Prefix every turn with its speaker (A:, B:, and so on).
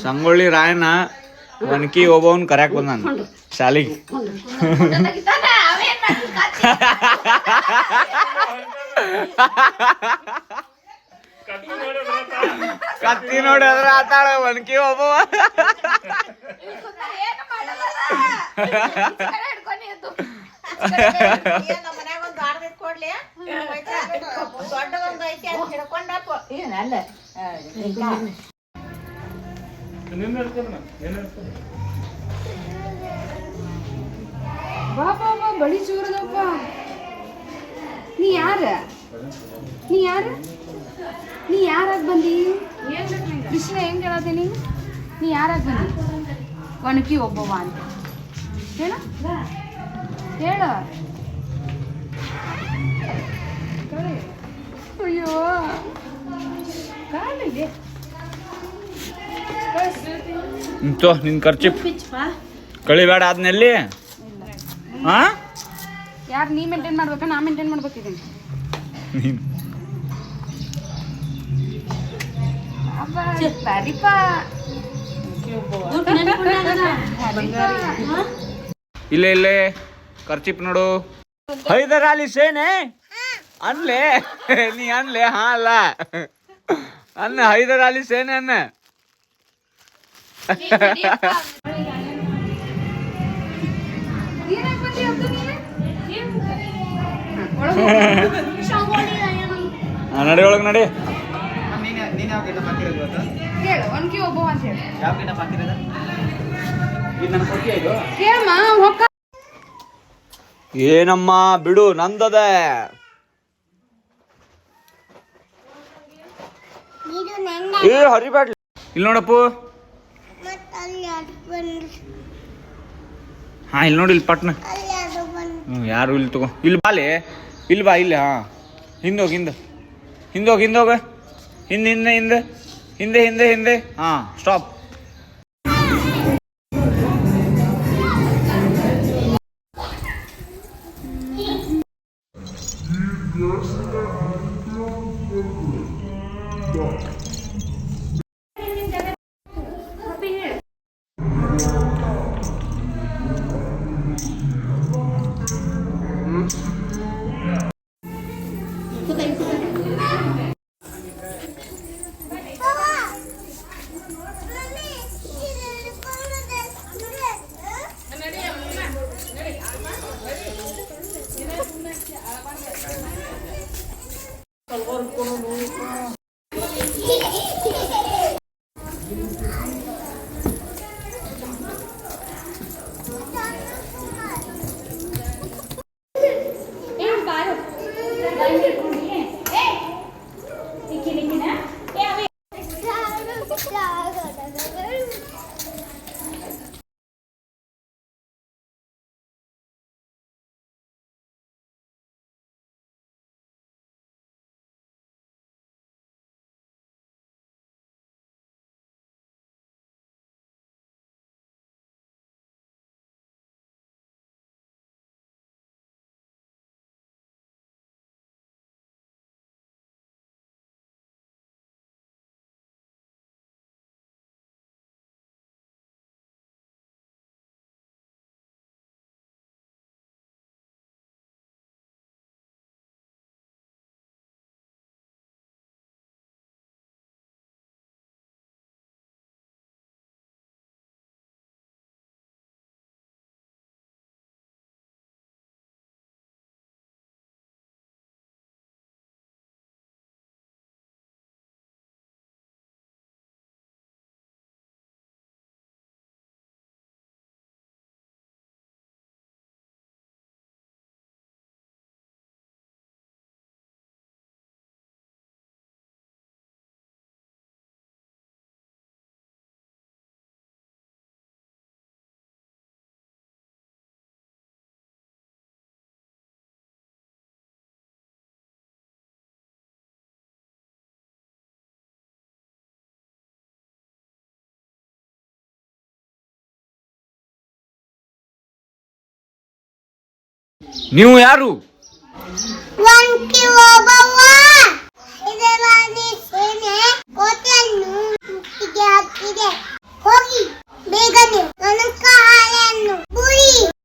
A: ಸಂಗೊಳ್ಳಿ ರಾಯಣ್ಣ ಒನ್ಕಿ ಒಬ್ಬವನ್ ಕರ್ಯಾಕ್ ಬಂದಾನ ಶಾಲಿಗೆ. ಕತ್ತಿ ನೋಡಿ ಅದ್ರ ಆತಾಳ ಒನ್ಕಿ ಒಬ್ಬವ.
B: ಬಳಿ ಚೂರದಪ್ಪ. ನೀ ಯಾರಾಗ ಬಂದಿ? ಕೃಷ್ಣ ಹೆಂಗ್ ಹೇಳತ್ತೀನಿ? ನೀ ಯಾರಾಗ ಬಂದಿ? ಒಣಕಿ ಒಬ್ಬವ ಅಂತ ಹೇಳ ಹೇಳ. ಅಯ್ಯೋ
A: ನಿನ್ ಖರ್ಚು ಕಳಿಬೇಡ ಆದ್ನಲ್ಲಿ. ಹಾ
B: ಯಾರು ನೀ ಮೇಂಟೈನ್ ಮಾಡ್ಬೇಕಾ ನಾ ಮೇಂಟೈನ್ ಮಾಡ್ಬೇಕಿದ್ದೀನಿ?
A: ಇಲ್ಲೇ ಖರ್ಚಿಪ್ ನೋಡು. ಹೈದರ್ ಅಲಿ ಸೇನೆ ಅನ್ಲೆ ನೀ ಅನ್ಲೆ. ಹಾ ಅಲ್ಲ ಅನ್ನ ಹೈದರ್ ಅಲಿ ಸೇನೆ ಅನ್ನ. ನಡಿ ಒಳಗ್ ನಡಿ. ಏನಮ್ಮ ಬಿಡು ನಂದದ. ಏ ಹರಿಬ್ಯಾಡ್ಲಿ. ಇಲ್ಲಿ ನೋಡಪ್ಪು. ಹಾ ಇಲ್ಲಿ ನೋಡಿ, ಇಲ್ಲಿ ಪಟ್ನ. ಯಾರು ಇಲ್ಲಿ ತಗೋ. ಇಲ್ಲಿ ಬಾಲಿ, ಇಲ್ಲಿ ಬಾ. ಇಲ್ಲಿ ಹಾ ಹಿಂದೋಗ ಹಿಂದೋಗ ಹಿಂದೆ. ಹಾ ಸ್ಟಾಪ್. ನೀವು ಯಾರು?
C: ಒನ್ಕಿ ಒಬ್ಬವ. ಹೈದರಾಲಿ ಸೇನೆ ಕೋಟೆಯನ್ನು ಇದೆ